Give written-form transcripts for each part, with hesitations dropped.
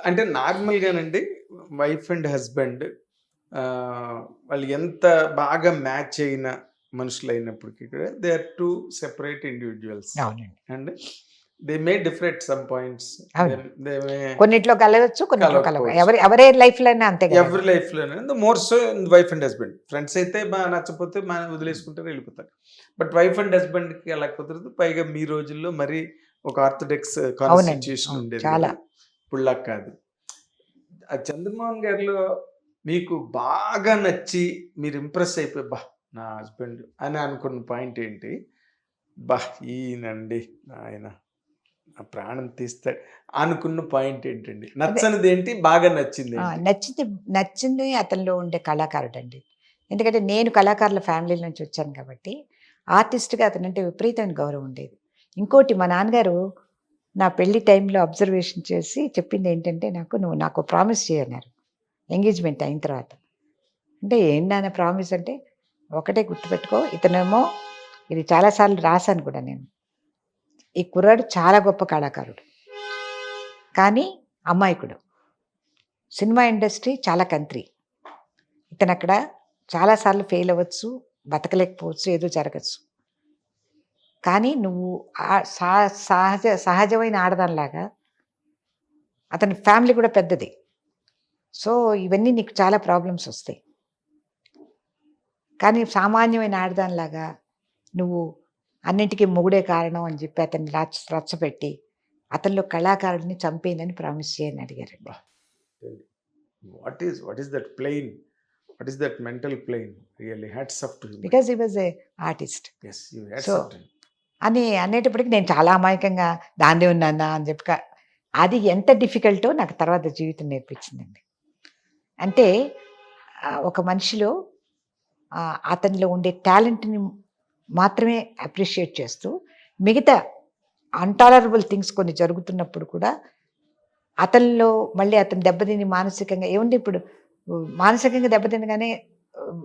అంటే నార్మల్‌గానండి wife and husband వాళ్ళు ఎంత బాగా మ్యాచ్ అయిన మనుషులైనప్పటికీ కూడా దే ఆర్ 2 సెపరేట్ ఇండివిడ్యువల్స్. అవునండి. And they may differ at some points. They అవును. దే మే కొన్నిట్లో కలవచ్చు, కొన్నిట్లో కలవకపోవచ్చు. ఎవరి లైఫ్‌లో అయినా అంతే ఎవరి కదండీ. లైఫ్‌లోనే more so wife and husband. Friends అయితే నచ్చకపోతే వదిలేసుకుంటారు, వెళ్ళిపోతారు. బట్ వైఫ్ అండ్ హస్బెండ్‌కి అలా కుదరదు. పైగా మీ రోజుల్లో మరీ ఒక ఆర్థోడాక్స్ అవునండి. కాన్స్టిట్యూషన్ అవును. ఉండేది చాలా. గదా! ఇప్పుడులా కాదు. ఆ 'చంద్రమోహన్' గారిలో మీకు బాగా నచ్చి మీరు ఇంప్రెస్ అయిపోయి, అబ్బా! నా హస్బెండ్ అని అనుకున్న పాయింట్ ఏంటి? అబ్బా! ఈయనండి ఆయన నా ప్రాణం తీస్తాడు అనుకున్న పాయింట్ ఏంటండి? అదే నచ్చనిదేంటి? బాగా నచ్చిందేంటి? నచ్చింది నచ్చింది అతనిలో ఉండే కళాకారుడండి. ఎందుకంటే నేను కళాకారుల ఫ్యామిలీ నుంచి వచ్చాను కాబట్టి, ఆర్టిస్ట్‌గా అతనంటే విపరీతమైన గౌరవం ఉండేది. ఇంకోటి మా నాన్నగారు నా పెళ్లి టైంలో అబ్జర్వేషన్ చేసి చెప్పిందేంటంటే నాకు, "నువ్వు నాకు ప్రామిస్ చెయి" అన్నారు. ఎంగేజ్‌మెంట్ అయిన తర్వాత. అంటే ఏంటి నాన్న ప్రామిస్ అంటే, ఒకటే గుర్తుపెట్టుకో ఇతనేమో ఇది చాలా సార్లు రాసాను కూడా నేను. ఈ కుర్రాడు చాలా గొప్ప కళాకారుడు. కానీ అమాయకుడు. సినిమా ఇండస్ట్రీ చాలా కంత్రి. ఇతనక్కడ చాలా సార్లు ఫెయిల్ అవ్వచ్చు, బతకలేకపోవచ్చు, ఏదో జరగచ్చు. కానీ నువ్వు సహజమైన ఆడదానిలాగా అతని ఫ్యామిలీ కూడా పెద్దది. సో, ఇవన్నీ నీకు చాలా ప్రాబ్లమ్స్ వస్తాయి. కానీ సామాన్యమైన ఆడదానిలాగా నువ్వు అన్నింటికి మొగుడే కారణం అని చెప్పి అతన్ని రచ్చపెట్టి అతనిలో కళాకారుడిని చంపేయనని ప్రామిస్ చేయని అడిగారండి. అబ్బా! What is that plain? What is that mental plain? Really hats off to him. Because he was a artist. Yes, you hats so off to him. అని అనేటప్పటికి నేను చాలా అమాయకంగా దాన్నే ఉన్నానా అని చెప్పి అది ఎంత డిఫికల్టో నాకు తర్వాత జీవితం నేర్పించిందండి. అంటే ఒక మనిషిలో అతనిలో ఉండే టాలెంట్‌ని మాత్రమే అప్రిషియేట్ చేస్తూ, మిగతా అన్‌టాలరబుల్ థింగ్స్ కొన్ని జరుగుతున్నప్పుడు కూడా అతనిలో మళ్ళీ అతను దెబ్బతిని మానసికంగా ఏవండీ ఇప్పుడు మానసికంగా దెబ్బతినగానే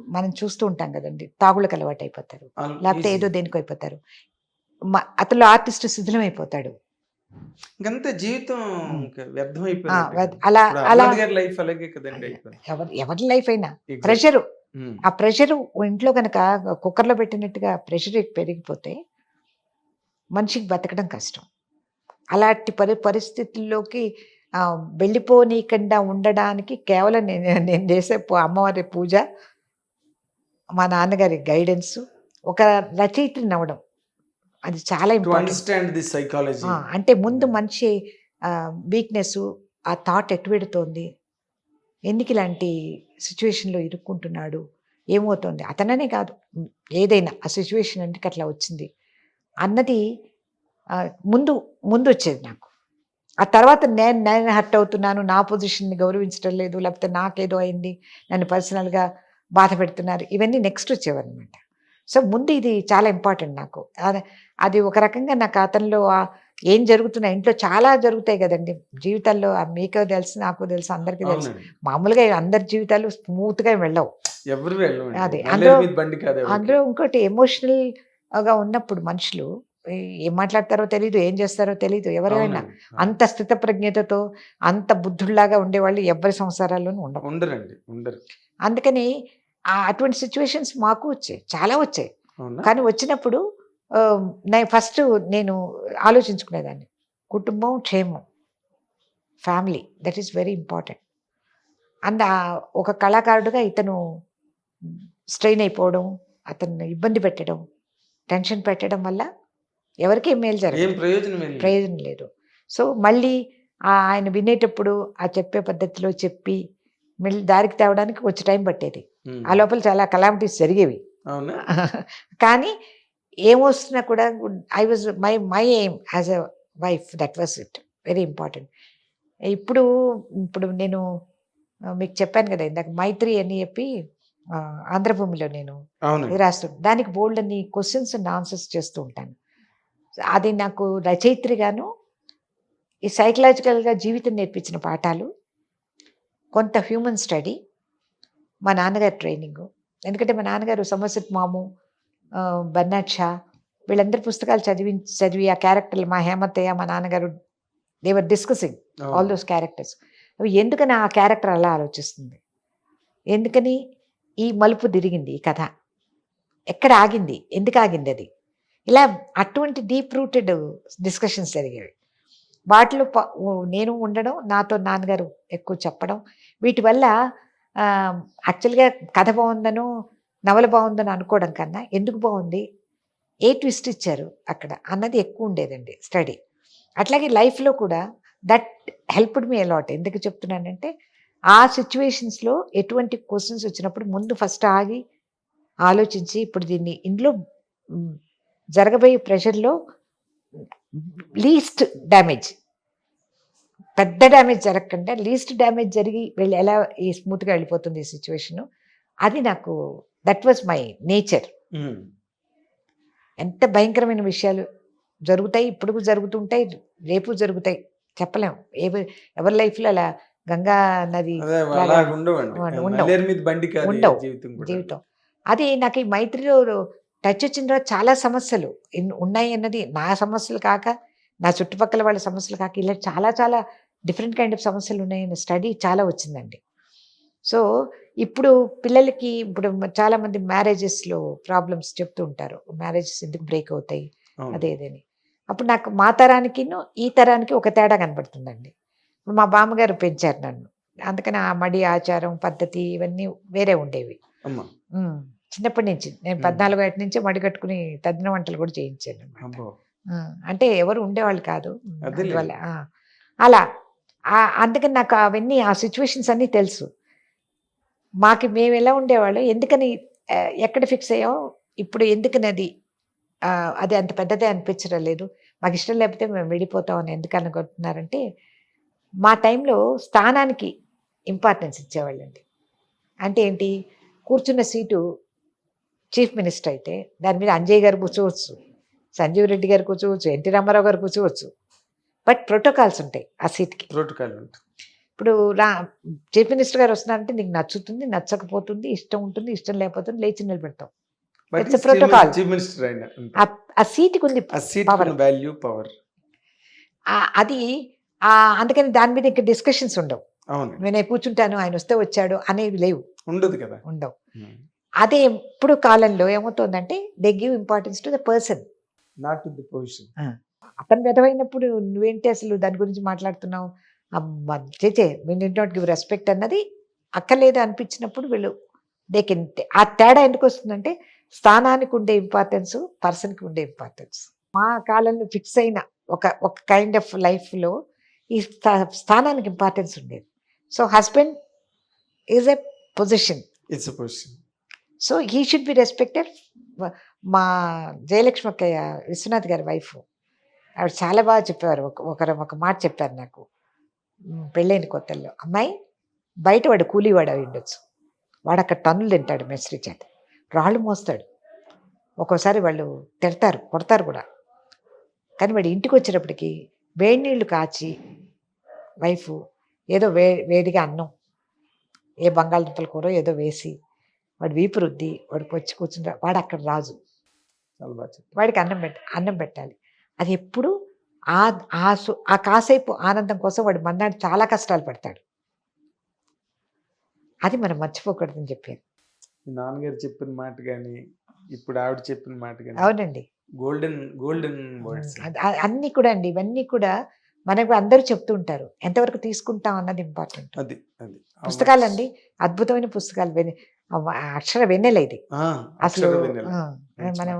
మనం చూస్తూ ఉంటాం కదండీ! తాగుళ్ళకి అలవాటయిపోతారు. లేకపోతే ఏదో దేనికో అయిపోతారు. అతనిలో ఆర్టిస్ట్ శిథిలమైపోతాడు. ఇంకంతే జీవితం హ్మ్. వ్యర్థం ఆ! అయిపోయినట్టే. అలా ఇప్పుడు అలా అరుణాథ్ గారి లైఫ్ అలాగే కదండీ అయిపోయింది. ఎవరి లైఫ్ అయినా ఎగ్జాక్ట్. ప్రెషరు. హ్మ్. ఆ ప్రెషరు ఇంట్లో గనక కుక్కర్‌లో పెట్టినట్టుగా ప్రెషర్ పెరిగిపోతే మనిషికి బతకడం కష్టం. అలాంటి పరిస్థితుల్లోకి వెళ్ళిపోనీయకుండా ఉండడానికి కేవలం నేను చేసే అమ్మవారి పూజ, మా నాన్నగారి గైడెన్సు, ఒక రచయిత్రిని అవ్వడం. అది చాలా to important. Understand the psychology. అంటే ముందు మనిషి వీక్‌నెస్సు, ఆ థాట్ ఎటు వెడుతోంది? ఎందుకు ఇలాంటి సిట్యుయేషన్‌లో ఇరుక్కుంటున్నాడు? ఏమవుతోంది? అతననే కాదు, ఏదైనా ఆ సిట్యుయేషన్ ఎందుకు అట్లా వచ్చింది? అన్నది ముందు ముందొచ్చేది నాకు. ఆ తర్వాత నేను హర్ట్ అవుతున్నాను, నా పొజిషన్‌ని గౌరవించడం లేదు, లేకపోతే నాకేదో అయింది, నన్ను పర్సనల్‌గా బాధ పెడుతున్నారు. ఇవన్నీ నెక్స్ట్ వచ్చేవన్నమాట. సో, ముందు ఇది చాలా ఇంపార్టెంట్ నాకు. అది ఒక రకంగా నాకు అతనిలో ఏం జరుగుతున్నాయి ఇంట్లో చాలా జరుగుతాయి గదండీ! జీవితాల్లో మీకు తెలుసు, నాకు తెలుసు, అందరికీ తెలుసు. అవునండి. మామూలుగా అందరి జీవితాలు స్మూత్‌గా వెళ్ళవు. ఎవరు వెళ్ళమండి. అది నల్లేరు మీద బండి కాదు ఎవరికీ. అందులో ఇంకోటి ఎమోషనల్‌గా ఉన్నప్పుడు మనుషులు ఏం మాట్లాడతారో తెలీదు, ఏం చేస్తారో తెలీదు ఎవరైనా. అవునండి. అంత స్థితప్రజ్ఞతతో, అంత బుద్ధుల్లాగా ఉండేవాళ్ళు ఎవ్వరి సంసారాల్లోనూ ఉండరు. ఉండరండి. ఉండరు. అందుకని అటువంటి సిట్యుయేషన్స్ మాకు వచ్చాయి. చాలా వచ్చాయి. అవునా? కానీ వచ్చినప్పుడు ఫస్ట్ నేను ఆలోచించుకునేదాన్ని. కుటుంబం, క్షేమం, family that is very important. ఒక కళాకారుడుగా ఇతను స్ట్రెయిన్ అయిపోవడం, అతన్ని ఇబ్బంది పెట్టడం, టెన్షన్ పెట్టడం వల్ల ఎవరికీ మేలు ఏం జరగదు. ప్రయోజనం లేదు. ప్రయోజనం లేదు. సో, మళ్ళీ ఆయన వినేటప్పుడు ఆ చెప్పే పద్ధతిలో చెప్పి మళ్ళీ దారికి తేవడానికి కొంచెం టైం పట్టేది. ఆ లోపల చాలా కలామిటీస్ జరిగేవి. అవునా? కానీ ఏమొస్తున్నా కూడా I was my aim as a wife that was it. Very important. ఇప్పుడు ఇప్పుడు నేను మీకు చెప్పాను కదా ఇందాక 'మైత్రి' అని చెప్పి ఆంధ్రభూమిలో నేను అవునండి. ఇది రాస్తుంటాను. దానికి బోలెడన్ని క్వెషన్స్ అండ్ ఆన్సర్స్ చేస్తూ ఉంటాను. అది నాకు రచయిత్రిగాను, ఈ సైకలాజికల్‌గా జీవితం నేర్పించిన పాఠాలు, కొంత హ్యూమన్ స్టడీ, మా నాన్నగారి ట్రైనింగు. ఎందుకంటే మా నాన్నగారు సోమర్సెట్ మాము, బర్నాడ్ షా వీళ్ళందరి పుస్తకాలు చదివి ఆ క్యారెక్టర్లు మా హేమత్తయ్య, మా నాన్నగారు they were discussing. All those characters. అవి ఎందుకని ఆ క్యారెక్టర్ అలా ఆలోచిస్తుంది, ఎందుకని ఈ మలుపు తిరిగింది ఈ కథ, ఎక్కడ ఆగింది, ఎందుకు ఆగింది అది, ఇలా అటువంటి డీప్ రూటెడ్ డిస్కషన్స్ జరిగేవి. వాటిలో నేను ఉండడం, నాతో నాన్నగారు ఎక్కువ చెప్పడం, వీటి వల్ల యాక్చువల్గా కథ బాగుందనో నవల బాగుందని అనుకోవడం కన్నా ఎందుకు బాగుంది, ఏ ట్విస్ట్ ఇచ్చారు అక్కడ అన్నది ఎక్కువ ఉండేదండి స్టడీ. అట్లాగే లైఫ్లో కూడా దట్ హెల్ప్డ్ మీ అలాట్. ఎందుకు చెప్తున్నానంటే ఆ సిచ్యువేషన్స్లో ఎటువంటి క్వశ్చన్స్ వచ్చినప్పుడు ముందు ఫస్ట్ ఆగి ఆలోచించి ఇప్పుడు దీన్ని ఇందులో జరగబోయే ప్రెషర్లో లీస్ట్ డ్యామేజ్, పెద్ద డ్యామేజ్ జరగకుండా లీస్ట్ డ్యామేజ్ జరిగి వెళ్ళి ఎలా ఈ స్మూత్గా వెళ్ళిపోతుంది ఈ సిచ్యువేషను, అది నాకు దట్ వాజ్ మై నేచర్. ఎంత భయంకరమైన విషయాలు జరుగుతాయి, ఇప్పుడు జరుగుతుంటాయి, రేపు జరుగుతాయి, చెప్పలేం. ఎవరి లైఫ్లో అలా గంగా నది ఉండవు జీవితం. అది నాకు ఈ మైత్రిలో టచ్ వచ్చిన తర్వాత చాలా సమస్యలు ఉన్నాయి అన్నది, నా సమస్యలు కాక నా చుట్టుపక్కల వాళ్ళ సమస్యలు కాక ఇలా చాలా చాలా డిఫరెంట్ కైండ్ ఆఫ్ సమస్యలు ఉన్నాయన్న స్టడీ చాలా వచ్చిందండి. సో ఇప్పుడు పిల్లలకి ఇప్పుడు చాలామంది మ్యారేజెస్లో ప్రాబ్లమ్స్ చెప్తూ ఉంటారు, మ్యారేజెస్ ఎందుకు బ్రేక్ అవుతాయి అదేదని. అప్పుడు నాకు మా తరానికి ఈ తరానికి ఒక తేడా కనబడుతుందండి. ఇప్పుడు మా బామ్మగారు పెంచారు నన్ను, అందుకని ఆ మడి ఆచారం పద్ధతి ఇవన్నీ వేరే ఉండేవి. చిన్నప్పటి నుంచి నేను 14 ఏటి నుంచే మడి కట్టుకుని తద్దిన వంటలు కూడా చేయించాను అన్నమాట. అంటే ఎవరు ఉండేవాళ్ళు కాదు అందువల్ల అలా. అందుకని నాకు అవన్నీ ఆ సిచ్యువేషన్స్ అన్నీ తెలుసు. మేము ఎలా ఉండేవాళ్ళు, ఎందుకని ఎక్కడ ఫిక్స్ అయ్యాం, ఇప్పుడు ఎందుకని అది అంత పెద్దదే అనిపించడం లేదు, మాకు ఇష్టం లేకపోతే మేము విడిపోతాం అని ఎందుకు అనుకుంటున్నారంటే మా టైంలో స్థానానికి ఇంపార్టెన్స్ ఇచ్చేవాళ్ళండి. అంటే ఏంటి, కూర్చున్న సీటు చీఫ్ మినిస్టర్ అయితే దాని మీద అంజయ్ గారు కూర్చోవచ్చు, సంజీవ్ రెడ్డి గారు కూర్చోవచ్చు, ఎన్టీ రామారావు గారు కూర్చోవచ్చు, బట్ ప్రోటోకాల్స్ ఉంటాయి ఆ సీట్కి. ప్రోటోకాల్ ఉంటాయి. ఇప్పుడు చీఫ్ మినిస్టర్ గారు వస్తున్నారంటే నీకు నచ్చుతుంది నచ్చకపోతుంది, ఇష్టం ఉంటుంది ఇష్టం లేకపోతుంది, లేచి నిలబెడతాం. ప్రోటోకాల్. ఆ సీట్కి ఉంది పవర్. అది అందుకని దాని మీద ఇంకా డిస్కషన్స్ ఉండవు. నేను కూర్చుంటాను ఆయన వస్తే వచ్చాడు అనేవి లేవు, ఉండదు కదా, ఉండవు. అదే ఇప్పుడు కాలంలో ఏమవుతుందంటే they give importance to the person, not to the position. అతను విధమైనప్పుడు నువ్వేంటి అసలు దాని గురించి మాట్లాడుతున్నావు, చేచే we need not give respect అన్నది అక్కర్లేదు అనిపించినప్పుడు వీళ్ళు ఆ తేడా ఎందుకు వస్తుందంటే స్థానానికి ఉండే ఇంపార్టెన్స్, పర్సన్కి ఉండే ఇంపార్టెన్స్. మా కాలంలో ఫిక్స్ అయిన ఒక కైండ్ ఆఫ్ లైఫ్లో ఈ స్థానానికి ఇంపార్టెన్స్ ఉండేది. So husband is a position, so he should be respected. మా జయలక్ష్మి అక్కయ్య విశ్వనాథ్ గారి వైఫ్, ఆవిడ చాలా బాగా చెప్పారు. ఒక మాట చెప్పారు నాకు పెళ్ళైన కొత్తల్లో, అమ్మాయి బయట వాడు కూలీవాడు అయి ఉండొచ్చు, వాడు అక్కడ టన్నులు తింటాడు మెస్రీ చేత, రాళ్ళు మోస్తాడు, ఒక్కోసారి వాళ్ళు తిడతారు కొడతారు కూడా, కానీ వాడు ఇంటికి వచ్చేటప్పటికి వేడి నీళ్ళు కాచి వైఫ్ ఏదో వేడిగా అన్నం, ఏ బంగాళదుంపల కూర ఏదో వేసి వాడు వీపు రుద్ది వాడికి వచ్చి కూర్చుంటా, వాడు అక్కడ రాజు, వాడికి అన్నం పెట్టాలి. అది ఎప్పుడు ఆ కాసేపు ఆనందం కోసం వాడు మన్నాడు చాలా కష్టాలు పడతాడు. అది మనం మర్చిపోకూడదని చెప్పారు. నాన్నగారు చెప్పిన మాట కానీ ఇప్పుడు ఆవిడ చెప్పిన మాట కానీ, అవునండి, గోల్డెన్ వర్డ్స్ అన్నీ కూడా అండి. ఇవన్నీ కూడా మనకు అందరూ చెప్తూ ఉంటారు, ఎంతవరకు తీసుకుంటాం అన్నది ఇంపార్టెంట్. అది పుస్తకాలండి, అద్భుతమైన పుస్తకాలు, అక్షర వెన్నెల ఇది అసలు. మనం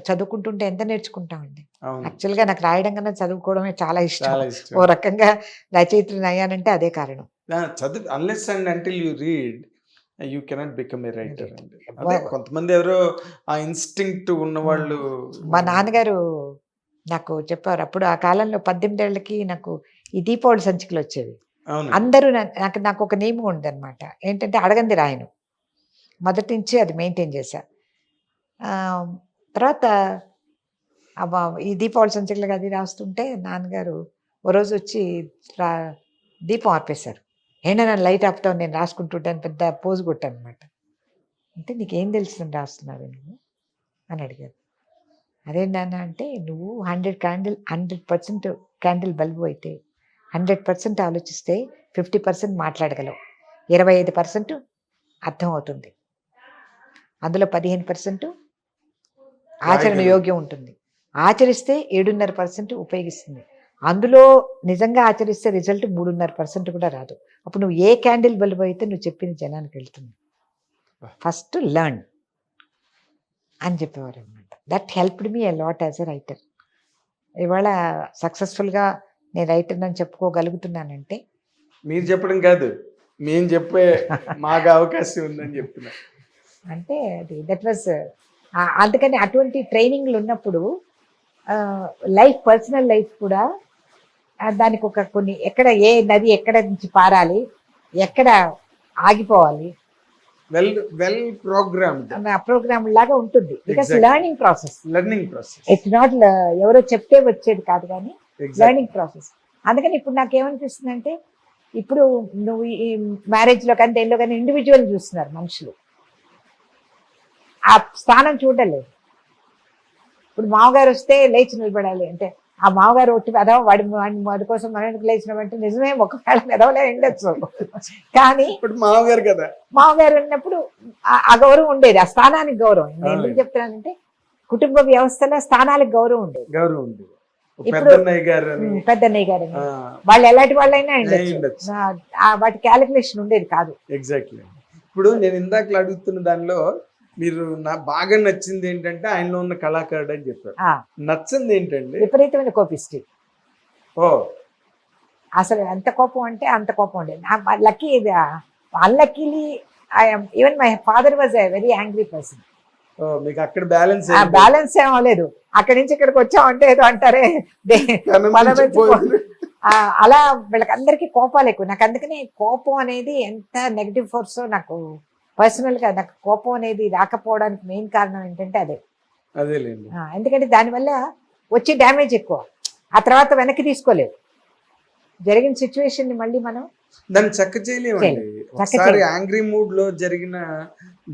చదువుకుంటుంటే ఎంత నేర్చుకుంటామండి. యాక్చువల్గా నాకు రాయడం కన్నా చదువుకోవడమే చాలా ఇష్టం. ఓ రకంగా రచయిత్రిని అయ్యానంటే అదే కారణం. చదువు unless and until you read you cannot become a writer అండి. కొంతమంది ఎవరో ఆ ఇన్స్టింక్ట్ ఉన్నవాళ్ళు. మా నాన్నగారు నాకు చెప్పారు, అప్పుడు ఆ కాలంలో 18 ఏళ్ళకి నాకు ఈ దీపావళి సంచికలు వచ్చేవి. అందరూ నాకు ఒక నియమం ఉందన్నమాట, ఏంటంటే అడగంది రాయను, మొదటి నుంచి అది మెయింటైన్ చేశా. తర్వాత ఈ దీపావళి సంచికలు అది రాస్తుంటే నాన్నగారు ఓ రోజు వచ్చి దీపం ఆర్పేశారు. ఏంటో నన్ను లైట్ ఆపుతావు, నేను రాసుకుంటుంటాను, పెద్ద పోజు కొట్టాను అనమాట. అంటే నీకేం తెలుసు రాస్తున్నావు నువ్వు అని అడిగారు. అదేంటన్నా అంటే నువ్వు 100% క్యాండిల్ బల్బు అయితే 100% ఆలోచిస్తే 50% మాట్లాడగలవు, 25% అర్థమవుతుంది, అందులో 15% ఆచరణ యోగ్యం ఉంటుంది. ఆచరిస్తే 7.5% ఉపయోగిస్తుంది. అందులో నిజంగా ఆచరిస్తే రిజల్ట్ 3.5% కూడా రాదు. అప్పుడు నువ్వు ఏ క్యాండిల్ బల్బ్ అయితే నువ్వు చెప్పింది జనానికి వెళ్తుంది. ఫస్ట్ లర్న్ అని చెప్పేవారు అనమాట. That helped me a lot as a writer. ఇవాళ సక్సెస్ఫుల్గా నేను రైటర్ అని చెప్పుకోగలుగుతున్నానంటే మీరు చెప్పడం కాదు, మేము చెప్పే మాకు అవకాశం ఉందని చెప్తున్నా. అంటే అది దట్ వాజ్ అందుకని అటువంటి ట్రైనింగ్లు ఉన్నప్పుడు లైఫ్, పర్సనల్ లైఫ్ కూడా దానికి ఒక కొన్ని, ఎక్కడ ఏ నది ఎక్కడ నుంచి పారాలి, ఎక్కడ ఆగిపోవాలి, వెల్ ప్రోగ్రామ్డ్ ప్రోగ్రామ్ లాగా ఉంటుంది. Because Exactly. Learning process, learning it's not ఎవరో చెప్తే వచ్చేది కాదు, కానీ లెర్నింగ్ ప్రాసెస్. అందుకని ఇప్పుడు నాకేమనిపిస్తుంది అంటే, ఇప్పుడు నువ్వు ఈ మ్యారేజ్లో కానీ దేనిలో కానీ ఇండివిజువల్ చూస్తున్నారు మనుషులు, ఆ స్థానం చూడలేదు. ఇప్పుడు మామగారు వస్తే లేచి నిలబడాలి అంటే, ఆ మామగారు ఒట్టి ఎదవ వాడి కోసం మనం ఎందుకు లేచినామంటే నిజమే, ఒకవేళ ఎదవలే ఉండొచ్చు, కానీ ఇప్పుడు మామగారు కదా, మామగారు ఉన్నప్పుడు ఆ గౌరవం ఉండేది, ఆ స్థానానికి గౌరవం. నేను ఎందుకు చెప్తున్నానంటే, కుటుంబ వ్యవస్థలో స్థానాలకు గౌరవం ఉండేది. గౌరవం ఉంది. ఇప్పుడు పెద్దన్నయ్య గారు అని, పెద్దన్నయ్య గారు అని, వాళ్ళు ఎలాంటి వాళ్ళైనా ఉండొచ్చు. ఉండొచ్చు. వాటి క్యాలిక్యులేషన్ ఉండేది కాదు. ఎగ్జాక్ట్లీ. ఇప్పుడు నేను ఇందాక అడుగుతున్న దానిలో మీరు బాగా నచ్చింది ఏంటంటే ఆయనలో ఉన్న కళాకారుడు అని చెప్పారు. నచ్చింది ఏంటండి? విపరీతమైన కోపిస్టి. ఓ, అసలు ఎంత కోపం అంటే అంత కోపం ఉండేది. లక్కీ ఇది unluckily even my father was a very angry person. మీకు అక్కడ బ్యాలెన్స్ బ్యాలెన్స్ ఏమో లేదు. అక్కడి నుంచి ఇక్కడికి వచ్చామంటే ఏదో అంటారే, అలా వీళ్ళకి అందరికీ కోపాలు ఎక్కువ. నాకు అందుకని కోపం అనేది ఎంత నెగిటివ్ ఫోర్స్, నాకు పర్సనల్గా నాకు కోపం అనేది రాకపోవడానికి మెయిన్ కారణం ఏంటంటే అదేలేండి. ఎందుకంటే దానివల్ల వచ్చే డ్యామేజ్ ఎక్కువ, ఆ తర్వాత వెనక్కి తీసుకోలేవు. జరిగిన సిచ్యువేషన్ ని మళ్ళీ మనం దాన్ని చక్క చేయలేమండి. ఒకసారి యాంగ్రీ మూడ్ లో జరిగిన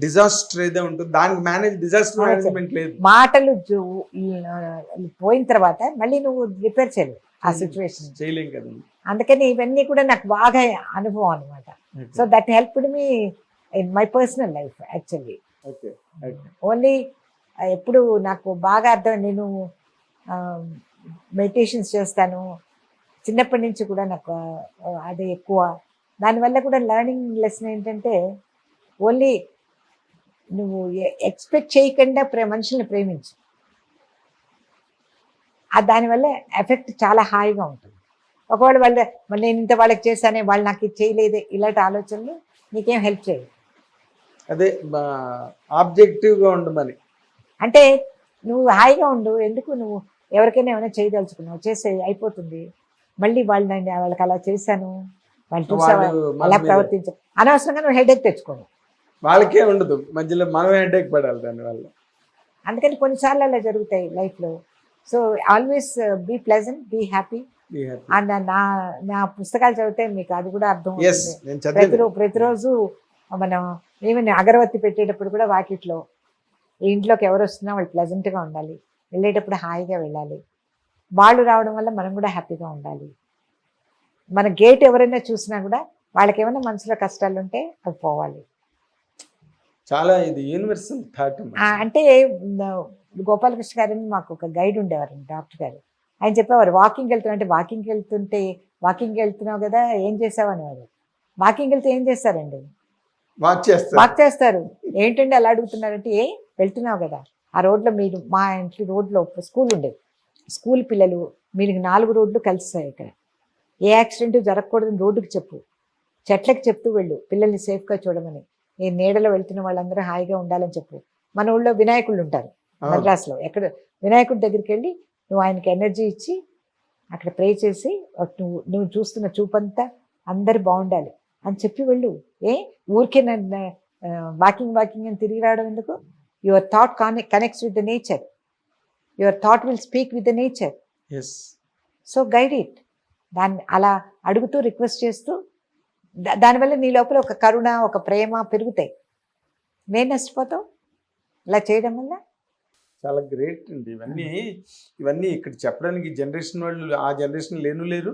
డిజాస్టర్ ఏదో ఉంటుంది, దానికి డిజాస్టర్ మేనేజ్మెంట్ లేదు. మాటలు పోయిన తర్వాత మళ్ళీ నువ్వు రిపేర్ చేయలేవు ఆ సిచ్యువేషన్, చేయలేం కదండి. అందుకని ఇవన్నీ కూడా నాకు బాగా అనుభవం అనమాట. So that helped me in my personal life actually. Only ఎప్పుడు నాకు బాగా అర్థం, నేను మెడిటేషన్స్ చేస్తాను చిన్నప్పటి నుంచి కూడా, నాకు అది ఎక్కువ. దానివల్ల కూడా లెర్నింగ్ లెసన్ ఏంటంటే, ఓన్లీ నువ్వు ఎక్స్పెక్ట్ చేయకుండా మనుషుల్ని ప్రేమించు, దానివల్ల ఎఫెక్ట్ చాలా హాయిగా ఉంటుంది. ఒకవేళ నేను ఇంత వాళ్ళకి చేశానే, వాళ్ళు నాకు ఇది చేయలేదే, ఇలాంటి ఆలోచనలు నీకేం హెల్ప్ చేయదు. అదే ఆబ్జెక్టివ్గా ఉండమని అంటే నువ్వు హాయిగా ఉండు. ఎందుకు నువ్వు ఎవరికైనా ఏమైనా చేయదలుచుకున్నావు, చేసే అయిపోతుంది. మళ్ళీ వాళ్ళకి అలా చేశాను, వాళ్ళు చూసావా అలా ప్రవర్తించారు, అనవసరంగా నువ్వు హెడేక్ తెచ్చుకోను. వాళ్ళకే ఉండదు, మధ్యలో మనం హెడేక్ పడాలి దానివల్ల. అందుకని కొన్నిసార్లు అలా జరుగుతాయి లైఫ్లో. So always be pleasant, be happy. And నా పుస్తకాలు చదివితే మీకు అది కూడా అర్థం అవుతుంది. ప్రతిరోజు మనం ఈవెన్ అగరవత్తి పెట్టేటప్పుడు కూడా వాకిట్లో ఇంట్లోకి ఎవరు వస్తున్నా వాళ్ళు ప్లెజెంట్గా ఉండాలి, వెళ్ళేటప్పుడు హాయిగా వెళ్ళాలి, వాళ్ళు రావడం వల్ల మనం కూడా హ్యాపీగా ఉండాలి. మన గేట్ ఎవరైనా చూసినా కూడా వాళ్ళకి ఏమైనా మనసులో కష్టాలు ఉంటే అవి పోవాలి. చాలా ఇది యూనివర్సల్ థాట్. అంటే గోపాలకృష్ణ గారిని మాకు ఒక గైడ్ ఉండేవారండి, డాక్టర్ గారు. ఆయన చెప్పేవారు, వాకింగ్కి వెళ్తున్నా అంటే, వాకింగ్కి వెళ్తున్నావు కదా ఏం చేసావు అనేవారు. వాకింగ్ వెళ్తే ఏం చేస్తారండి, వాక్ చేస్తారు. ఏంటండి అలా అడుగుతున్నారంటే, వెళ్తున్నావు కదా ఆ రోడ్లో, మీరు మా ఇంటి రోడ్లో స్కూల్ ఉండేది, స్కూల్ పిల్లలు మీరు 4 రోడ్లు కలిసాయి ఇక్కడ, ఏ యాక్సిడెంట్ జరగకూడదని రోడ్డుకి చెప్పు, చెట్లకి చెప్తూ వెళ్ళు, పిల్లల్ని సేఫ్గా చూడమని, నేను నీడలో వెళ్తున్న వాళ్ళందరూ హాయిగా ఉండాలని చెప్పు. మన ఊళ్ళో వినాయకుళ్ళు ఉంటారు మద్రాసులో, ఎక్కడ వినాయకుడి దగ్గరికి వెళ్ళి నువ్వు ఆయనకి ఎనర్జీ ఇచ్చి అక్కడ ప్రే చేసి, నువ్వు చూస్తున్న చూపంతా అందరు బాగుండాలి అని చెప్పి వెళ్ళు. ఊరికే వాకింగ్ అని తిరిగి రావడం ఎందుకు? Your thought connects with the nature, your thought will speak with the nature. So guide it. దాన్ని అలా అడుగుతూ రిక్వెస్ట్ చేస్తూ, దానివల్ల నీ లోపల ఒక కరుణ, ఒక ప్రేమ పెరుగుతాయి. నేను నష్టపోతావు ఇలా చేయడం వల్ల. చాలా గ్రేట్ అండి. ఇవన్నీ ఇక్కడ చెప్పడానికి జనరేషన్ వాళ్ళు, ఆ జనరేషన్ లేరు,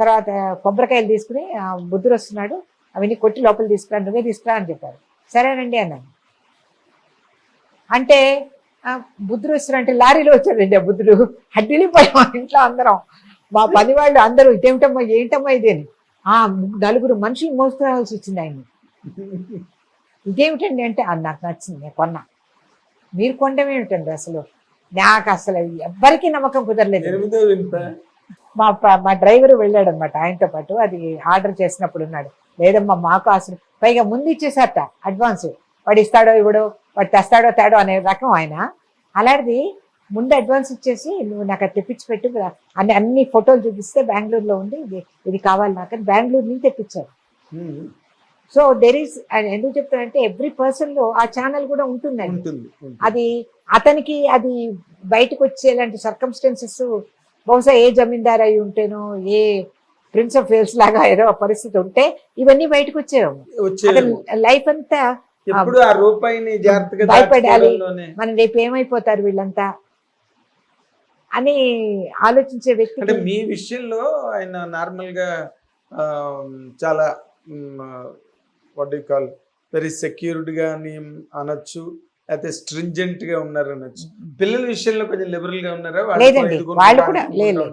తర్వాత కొబ్బరికాయలు తీసుకుని బుద్ధుడు వస్తున్నాడు, అవన్నీ కొట్టి లోపల తీసుకురా, నువ్వే తీసుకురా అని చెప్పారు. సరేనండి అన్నాను. అంటే బుద్ధుడు వస్తున్నా అంటే లారీలో వచ్చాడండి ఆ బుద్ధుడు. అడ్డిలిపోయాం ఇంట్లో అందరం, మా పని వాళ్ళు అందరూ ఏంటమ్మా ఇది అని. నలుగురు మనుషులు మోసుకోవాల్సి వచ్చింది ఆయన్ని. ఇదేమిటండి అంటే నాకు నచ్చింది, నేను కొన్నా. మీరు కొనడం ఏమిటండి అసలు, నాకు అసలు ఎవ్వరికీ నమ్మకం కుదరలేదు. మా డ్రైవర్ వెళ్ళాడు అనమాట ఆయనతో పాటు, అది ఆర్డర్ చేసినప్పుడు ఉన్నాడు. లేదమ్మా మాకు అసలు, పైగా ముందు ఇచ్చేసారట అడ్వాన్స్, వాడు ఇస్తాడో ఇవ్వడో, వాడు తెస్తాడో తేడో అనే రకం ఆయన. అలాంటిది ముందు అడ్వాన్స్ ఇచ్చేసి నువ్వు నాకు అది తెప్పించి పెట్టు అన్ని ఫోటోలు చూపిస్తే బెంగళూరులో ఉంది, ఇది కావాలి నాకు అని బెంగళూరు నుంచి తెప్పించారు. సో దెర్ ఈస్, ఎందుకు చెప్తానంటే ఎవ్రీ పర్సన్ లో ఆ ఛానల్ కూడా ఉంటుందండి. అది అతనికి అది బయటకు వచ్చేలాంటి సర్కమ్స్టెన్సెస్ బహుశా ఏ జమీందార్ అయి ఉంటేనో, ఏ ప్రిన్స్ ఆఫ్ వేల్స్ లాగా ఏదో పరిస్థితి ఉంటే ఇవన్నీ బయటకు వచ్చేవాము. లైఫ్ అంతా భయపడాలి, మనం రేపు ఏమైపోతారు వీళ్ళంతా అని ఆలోచించే వ్యక్తి. అంటే మీ విషయంలో ఆయన నార్మల్ గా చాలా what you call very secured గా అనొచ్చు, అయితే స్ట్రింజెంట్ గా ఉన్నారు అనొచ్చు. పిల్లల విషయంలో కొంచెం లిబరల్ గా ఉన్నారా? లేదండి, వాళ్ళు కూడా లేదు,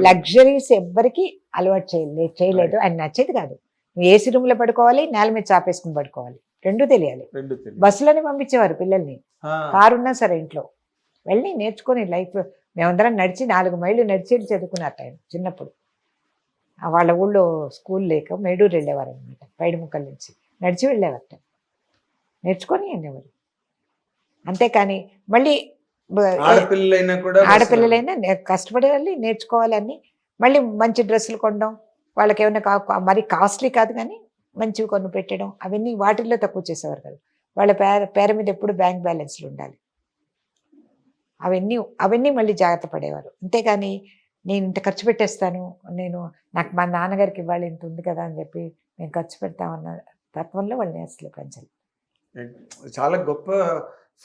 లగ్జరీస్ ఎవ్వరికి అలవాటు చేయలేదు. ఆయన నచ్చేది కాదు. నువ్వు ఏసీ రూమ్ లో పడుకోవాలి, నేల మీద చాపేసుకుని పడుకోవాలి, రెండూ తెలియాలి. బస్సులోనే పంపించేవారు పిల్లల్ని, కారు ఉన్నా సరే ఇంట్లో వెళ్ళి నేర్చుకొని లైఫ్. మేమందరం నడిచి 4 మైళ్ళు నడిచి చదువుకున్నారు ఆయన చిన్నప్పుడు. వాళ్ళ ఊళ్ళో స్కూల్ లేక మేడూరు వెళ్ళేవారు అనమాట, పైడిముక్కల నుంచి నడిచి వెళ్ళేవారట, నేర్చుకొని వెళ్ళేవారు. అంతేకాని మళ్ళీ ఆడపిల్లలైనా కష్టపడేవాళ్ళు నేర్చుకోవాలని, మళ్ళీ మంచి డ్రెస్సులు కొనడం, వాళ్ళకి ఏమైనా మరి కాస్ట్లీ కాదు కానీ మంచివి కొను పెట్టడం, అవన్నీ వాటిల్లో తక్కువ చేసేవారు కదా. వాళ్ళ పేరు మీద ఎప్పుడు బ్యాంక్ బ్యాలెన్స్లు ఉండాలి, అవన్నీ మళ్ళీ జాగ్రత్త పడేవారు. అంతేగాని నేను ఇంత ఖర్చు పెట్టేస్తాను, నాకు మా నాన్నగారికి ఇవ్వాలి ఇంత ఉంది కదా అని చెప్పి మేము ఖర్చు పెడతామన్న తత్వంలో వాళ్ళని అసలు పెంచాలి. చాలా గొప్ప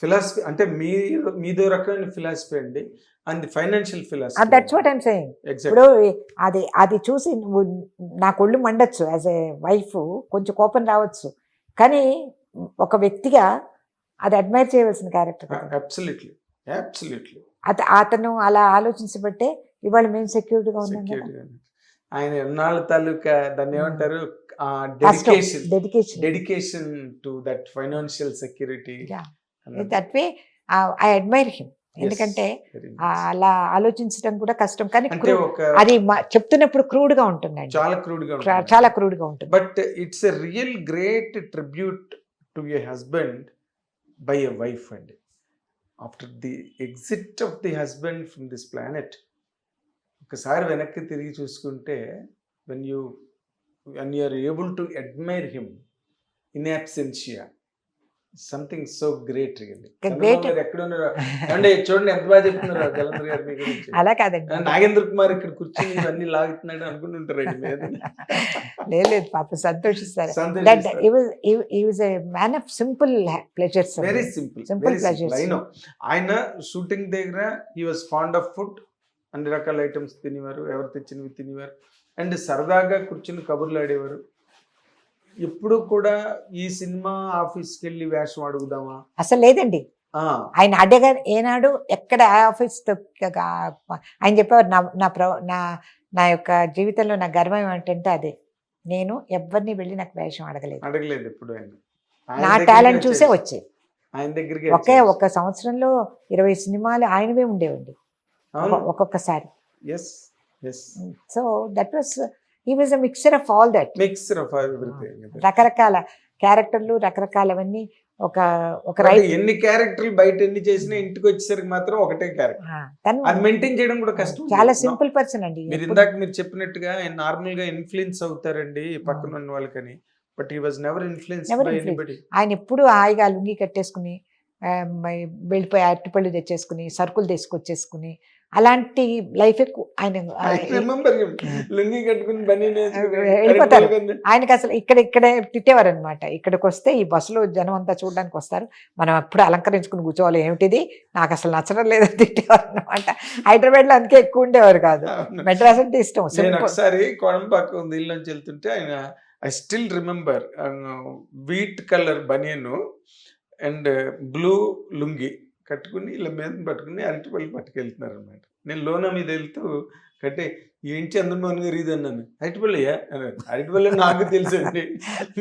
ఫిలాసఫీ, అంటే మీదో రకమైన ఫిలాసఫీ అండి. And financial philosophy. That's what I'm saying. ఇప్పుడు అది చూసి నాకు ఒళ్ళు మండొచ్చు, యాజ్ ఏ వైఫ్ కొంచెం కోపం రావచ్చు, కానీ ఒక వ్యక్తిగా అది అడ్మైర్ చేయవలసిన క్యారెక్టర్. Absolutely, absolutely. అతను అలా ఆలోచించబట్టే ఇవాళ మేము సెక్యూర్డ్గా ఉన్నాం. ఆయన ఎన్నాళ్ళ తాలూకా దాన్ని ఏమంటారు, dedication to that financial security. That way I admire him. ఎందుకంటే అలా ఆలోచించడం కూడా కష్టం, కానీ అది చెప్తున్నప్పుడు క్రూడ్ గా ఉంటుందండి, చాలా క్రూడ్ గా ఉంటుంది. But it's a real great tribute to a husband by a wife అండి. After the exit of the husband from this planet, ఒకసారి వెనక్కి తిరిగి చూసుకుంటే, when you are able to admire him in absentia, something so great really. ఎక్కడ ఉన్నారు అంటే చూడండి ఎంత బాగా చెప్తున్నారు జలంధర్ గారు మీ గురించి. అలా కాదండి, నాగేంద్ర కుమార్ ఇక్కడ కూర్చొని ఇవన్నీ లాగుతున్నాడు అనుకుంటుంటారండి మీద. లేదు పాప సంతోషిస్తారు. He was a man of simple pleasures. Very simple pleasures. I know. ఆయన షూటింగ్ దగ్గర he was fond of food, అన్ని రకాల ఐటమ్స్ తినేవారు, ఎవరు తెచ్చినవి తినేవారు, అండ్ సరదాగా కూర్చుని కబుర్లు ఆడేవారు. ఎప్పుడు కూడా ఈ సినిమా ఆఫీస్కి వెళ్ళి వేషం అడుగుదామా అసలు లేదండి. ఆయన అడగ ఏనాడు ఎక్కడ ఆఫీస్ ఆయన చెప్పేవారు, నా యొక్క జీవితంలో నా గర్వం ఏమంటే అదే, నేను ఎవరిని వెళ్ళి నాకు వేషం అడగలేదు ఎప్పుడు. నా టాలెంట్ చూసే వచ్చాయి ఆయన దగ్గరికి. ఒక సంవత్సరంలో 20 సినిమాలు ఆయనవే ఉండేవండి ఒక్కొక్కసారి. So that was, he was a mixture of all that, రకరకాల క్యారెక్టర్లు, రకరకాలవన్నీ. ఒక ఎన్ని క్యారెక్టర్లు బయట ఎన్ని చేసినా ఇంటికి వచ్చేసరికి మాత్రం ఒకటే క్యారెక్టర్, అది మెయింటైన్ చేయడం కూడా కష్టం. చాలా సింపుల్ పర్సన్ అండి. మీరు చెప్పినట్టుగా నార్మల్ గా ఇన్ఫ్లుయెన్స్ అవుతారండి పక్కన ఉన్న వాళ్ళకని, but he was never influence by anybody. ఆయన ఎప్పుడు హాయిగా లుంగి కట్టేసుకుని వెళ్ళిపోయి అరటిపళ్ళు తెచ్చేసుకుని, సరుకులు తీసుకొచ్చేసుకుని, అలాంటి లైఫ్ ఆయన రిమెంబర్ లుంగి కట్టుకుని బనీన్ వెళ్ళిపోతారు. ఆయనకి అసలు ఇక్కడే తిట్టేవారు అనమాట. ఇక్కడికి వస్తే ఈ బస్సులో జనం అంతా చూడడానికి వస్తారు, మనం ఎప్పుడు అలంకరించుకుని కూర్చోవాలి, ఏమిటిది నాకు అసలు నచ్చడం లేదని తిట్టేవారు అనమాట. హైదరాబాద్ లో అందుకే ఎక్కువ ఉండేవారు కాదు, మెడ్రాస్ అంటే ఇష్టం. నేను ఒకసారి కోడంపాక ఉంది ఇల్లు నుంచి వెళ్తుంటే ఆయన, I still remember, wheat colour banian and blue lungi కట్టుకుని ఇలా మీద పట్టుకుని అరటిపల్లి పట్టుకెళ్తున్నారు అనమాట. నేను లోన మీద వెళ్తూ కట్టే ఏంటి చంద్రమోహన్ గారు ఇది అన్నాను. అరటిపల్లియా అన్నారు. అరటిపల్లి నాకు తెలుసండి,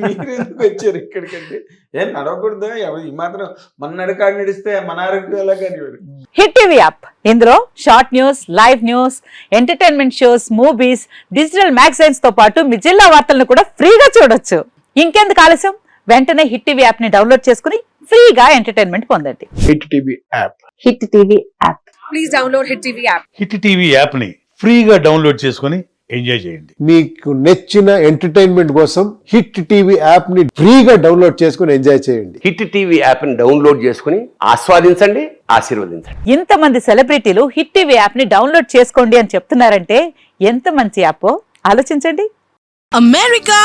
మీరు ఎందుకు వచ్చారు ఇక్కడికంటే, ఏం నడవకూడదు ఈ మాత్రం మన నడక నడిస్తే మన ఆరోగ్యం ఎలా కానివారు. హిట్ టీవీ యాప్, ఇందులో short news, live news, entertainment shows, movies, digital magazines తో పాటు మీ జిల్లా వార్తలను కూడా ఫ్రీగా చూడొచ్చు. ఇంకెందుకు ఆలస్యం, వెంటనే హిట్ టీవీ యాప్ ని డౌన్లోడ్ చేసుకుని ఫ్రీగా ఎంటర్టైన్మెంట్ పొందండి. Hit TV app. Hit TV app. Please download Hit TV app. Hit TV యాప్ని ఫ్రీగా డౌన్లోడ్ చేసుకొని ఎంజాయ్ చేయండి. మీకు నచ్చిన ఎంటర్టైన్మెంట్ కోసం హిట్ టీవీ యాప్ ని ఫ్రీగా డౌన్లోడ్ చేసుకుని ఎంజాయ్ చేయండి. హిట్ టీవీ యాప్ని డౌన్లోడ్ చేసుకుని ఆస్వాదించండి, ఆశీర్వదించండి. ఇంతమంది సెలబ్రిటీలు హిట్ టీవీ యాప్ ని డౌన్లోడ్ చేసుకోండి అని చెప్తున్నారంటే ఎంత మంచి యాప్ ఆలోచించండి. అమెరికా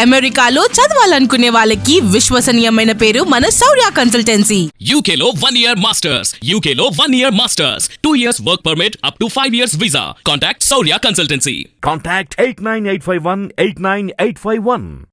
అమెరికాలో చదవాలనుకునే వాళ్ళకి విశ్వసనీయమైన పేరు మన శౌర్య consultancy. UK Law 1 Year Masters. UK Law 1 Year Masters. 2 years work permit up to 5 years visa. Contact Saurya Consultancy. Contact 89851 89851.